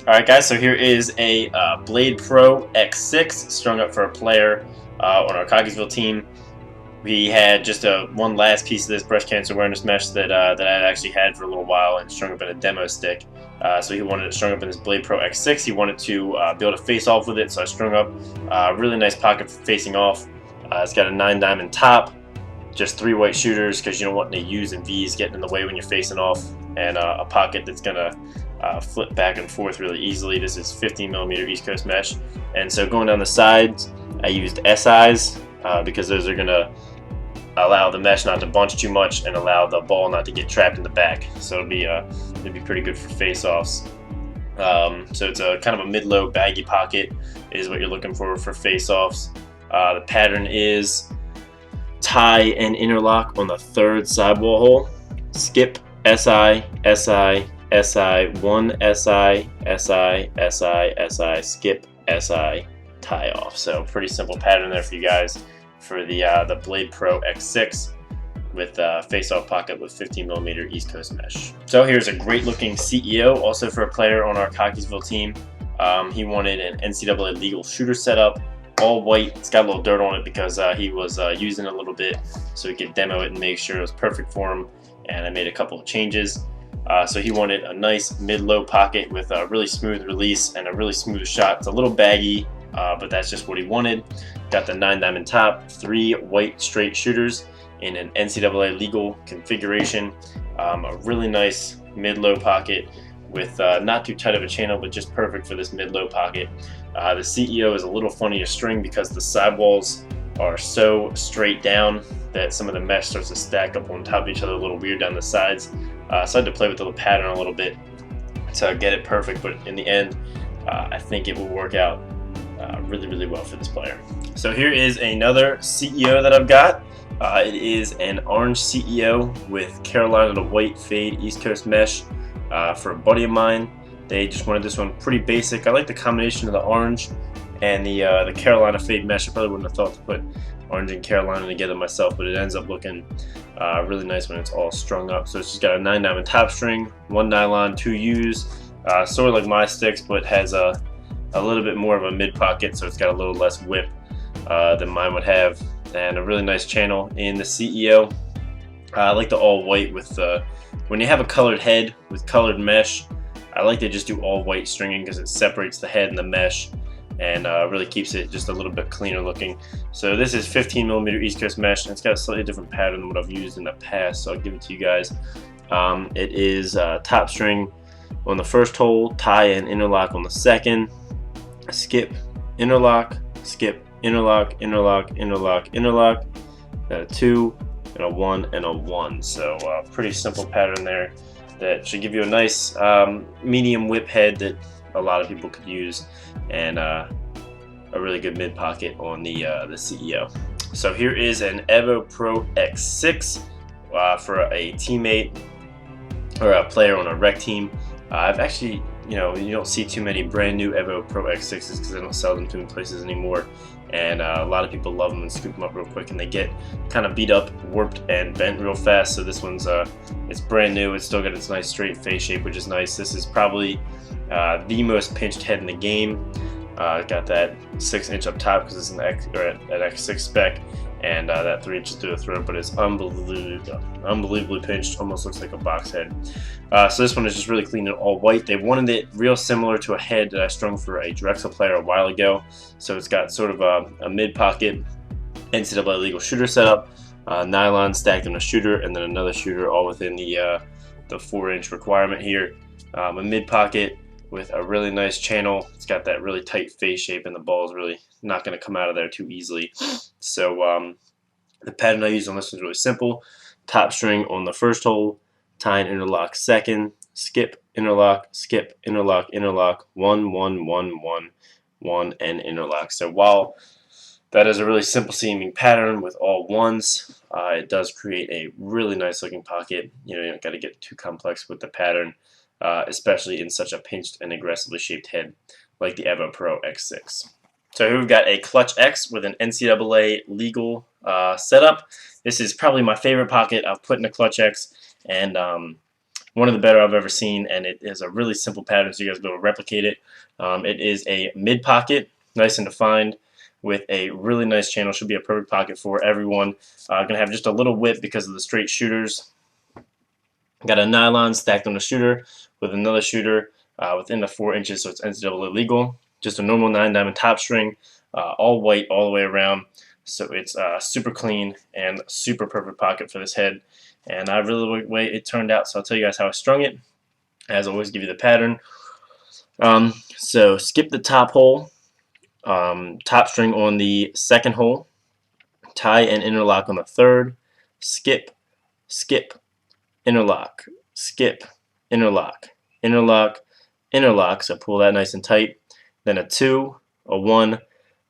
Alright guys, so here is a Blade Pro X6 strung up for a player on our Coggiesville team. We had just one last piece of this breast cancer awareness mesh that I had actually had for a little while and strung up in a demo stick. So he wanted it strung up in this Blade Pro X6. He wanted to be able to face off with it, so I strung up a really nice pocket for facing off. It's got a 9 diamond top, just 3 white shooters because you don't want any U's and V's getting in the way when you're facing off, and a pocket that's going to flip back and forth really easily. This is 15mm East Coast mesh, and so going down the sides I used SIs because those are going to allow the mesh not to bunch too much and allow the ball not to get trapped in the back, so it'll be pretty good for face-offs. So it's a kind of a mid-low baggy pocket is what you're looking for face-offs. The pattern is tie and interlock on the 3rd sidewall hole, skip SI, SI, SI, 1 SI, SI, SI, SI, skip SI, tie off. So pretty simple pattern there for you guys for the Blade Pro X6 with face-off pocket with 15mm East Coast mesh. So here's a great looking CEO also for a player on our Coggiesville team. He wanted an NCAA legal shooter setup, all white. It's got a little dirt on it because he was using it a little bit so he could demo it and make sure it was perfect for him, and I made a couple of changes. So he wanted a nice mid-low pocket with a really smooth release and a really smooth shot. It's a little baggy, but that's just what he wanted. Got the 9 diamond top, 3 white straight shooters in an NCAA legal configuration. A really nice mid-low pocket with not too tight of a channel, but just perfect for this mid-low pocket. The CEO is a little funny to string because the sidewalls are so straight down that some of the mesh starts to stack up on top of each other a little weird down the sides. So I had to play with the pattern a little bit to get it perfect, but in the end I think it will work out really well for this player. So here is another CEO that I've got. It is an orange CEO with Carolina to white fade East Coast mesh for a buddy of mine. They just wanted this one pretty basic. I like the combination of the orange and the Carolina fade mesh. I probably wouldn't have thought to put orange and Carolina together myself, but it ends up looking really nice when it's all strung up. So it's just got a 9 diamond top string, 1 nylon, 2 U's, sort of like my sticks, but has a little bit more of a mid pocket, so it's got a little less whip than mine would have, and a really nice channel in the CEO. I like the all white with when you have a colored head with colored mesh, I like to just do all white stringing because it separates the head and the mesh and really keeps it just a little bit cleaner looking. So this is 15mm East Coast mesh, and it's got a slightly different pattern than what I've used in the past, so I'll give it to you guys. It is top string on the 1st hole, tie and interlock on the 2nd, skip, interlock, skip, interlock, interlock, interlock, interlock. Got a 2 and a 1 and a 1. So pretty simple pattern there that should give you a nice medium whip head that a lot of people could use, and a really good mid pocket on the CEO. So here is an Evo Pro X6 for a teammate or a player on a rec team. I've actually, you don't see too many brand new Evo Pro X6s because they don't sell them too many places anymore, and a lot of people love them and scoop them up real quick, and they get kind of beat up, warped, and bent real fast. So this one's it's brand new. It's still got its nice straight face shape, which is nice. This is probably the most pinched head in the game. Got that 6-inch up top because it's an X6 spec, and that 3 inches through the throat, but it's unbelievably pinched. Almost looks like a box head. So this one is just really clean and all white. They wanted it real similar to a head that I strung for a Drexel player a while ago. So it's got sort of a mid pocket NCAA legal shooter setup, nylon stacked on a shooter, and then another shooter all within the 4-inch requirement here. A mid pocket with a really nice channel. It's got that really tight face shape, and the ball is really not going to come out of there too easily. So the pattern I use on this is really simple. Top string on the 1st hole, tie and interlock 2nd, skip, interlock, skip, interlock, interlock, 1, 1, 1, 1, 1, and interlock. So while that is a really simple seeming pattern with all ones, it does create a really nice looking pocket. You don't got to get too complex with the pattern, especially in such a pinched and aggressively shaped head like the Evo Pro X6. So here we've got a Clutch X with an NCAA legal setup. This is probably my favorite pocket I've put in a Clutch X, and one of the better I've ever seen, and it is a really simple pattern, so you guys will be able to replicate it. It is a mid pocket, nice and defined, with a really nice channel. Should be a perfect pocket for everyone. Gonna have just a little whip because of the straight shooters. Got a nylon stacked on the shooter with another shooter within the 4 inches, so it's NCAA legal. Just a normal 9-diamond top string, all white all the way around. So it's super clean and super perfect pocket for this head. And I really like the way it turned out, so I'll tell you guys how I strung it. As always, give you the pattern. So skip the top hole, top string on the second hole, tie and interlock on the third, skip, skip, interlock, skip, interlock, interlock, interlock. So pull that nice and tight. Then a 2, a 1,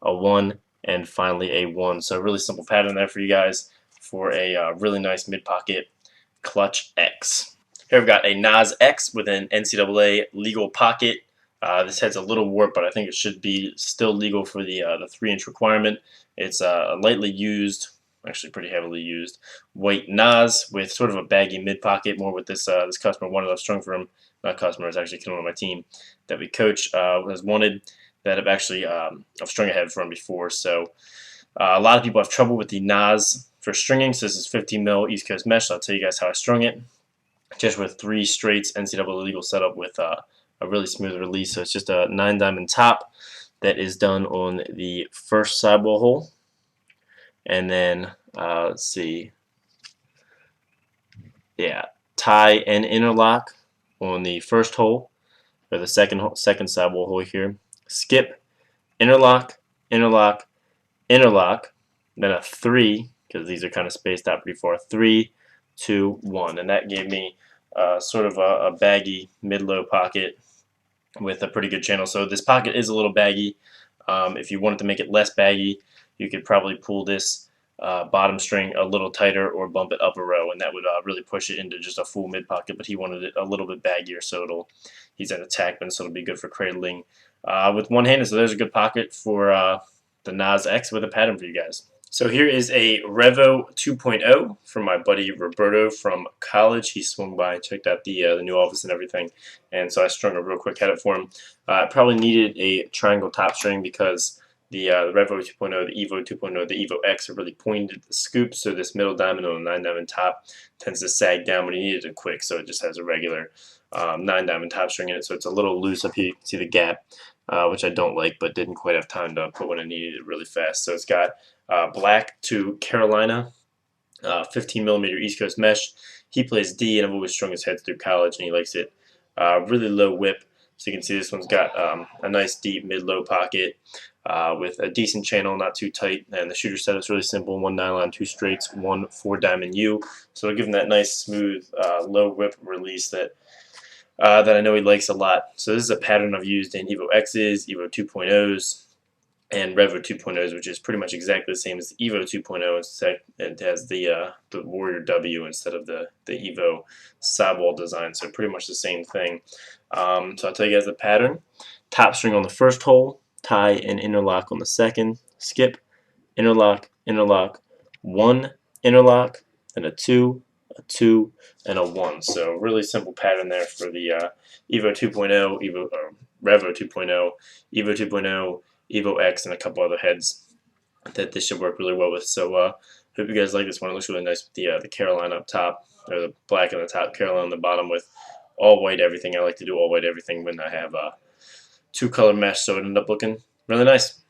a 1, and finally a 1. So a really simple pattern there for you guys for a really nice mid-pocket clutch X. Here we've got a Nas X with an NCAA legal pocket. This head's a little warped, but I think it should be still legal for the 3-inch requirement. It's lightly used, actually pretty heavily used, white Nas with sort of a baggy mid pocket. More with this this customer wanted. I've strung for him. Not customer, it's actually someone on my team that we coach has wanted, that I've actually I've strung a head for him before. So a lot of people have trouble with the Nas for stringing. So this is 15 mil East Coast mesh. So I'll tell you guys how I strung it. Just with 3 straights, NCAA legal setup with a really smooth release. So it's just a 9-diamond top that is done on the first sidewall hole. And then, let's see, yeah, tie and interlock on the first hole, or the second sidewall hole here. Skip, interlock, interlock, interlock, then a 3, because these are kind of spaced out pretty far. 3, 2, 1, and that gave me sort of a baggy mid-low pocket with a pretty good channel. So this pocket is a little baggy. If you wanted to make it less baggy, you could probably pull this bottom string a little tighter or bump it up a row, and that would really push it into just a full mid pocket. But he wanted it a little bit baggier, so he's an attackman, so it'll be good for cradling with one hand. So there's a good pocket for the Nas X with a pattern for you guys. So here is a Revo 2.0 from my buddy Roberto from college. He swung by, checked out the new office and everything, and so I strung a real quick head for him. I probably needed a triangle top string because the Revo 2.0, the Evo 2.0, the Evo X are really pointed at the scoop, so this middle diamond on a 9-diamond top tends to sag down when you need it quick, so it just has a regular 9-diamond top string in it, so it's a little loose up here. You can see the gap, which I don't like, but didn't quite have time to put when I needed it really fast. So it's got black to Carolina, 15 millimeter East Coast mesh. He plays D, and I've always strung his heads through college, and he likes it really low whip. So you can see this one's got a nice deep mid-low pocket with a decent channel, not too tight. And the shooter setup's really simple: 1 nylon, 2 straights, 1 4-diamond U. So it'll give him that nice smooth low whip release that I know he likes a lot. So this is a pattern I've used in Evo X's, Evo 2.0s, and Revo 2.0s, which is pretty much exactly the same as the Evo 2.0. It has the Warrior W instead of the Evo sidewall design, so pretty much the same thing. So I'll tell you guys the pattern. Top string on the first hole, tie and interlock on the second, skip, interlock, interlock, 1 interlock, then a 2, a 2, and a 1. So really simple pattern there for the Evo 2.0, Revo 2.0, Evo 2.0, Evo X, and a couple other heads that this should work really well with. So hope you guys like this one. It looks really nice with the Carolina up top, or the black on the top, Carolina on the bottom with all white everything. I like to do all white everything when I have 2-color mesh, so it ended up looking really nice.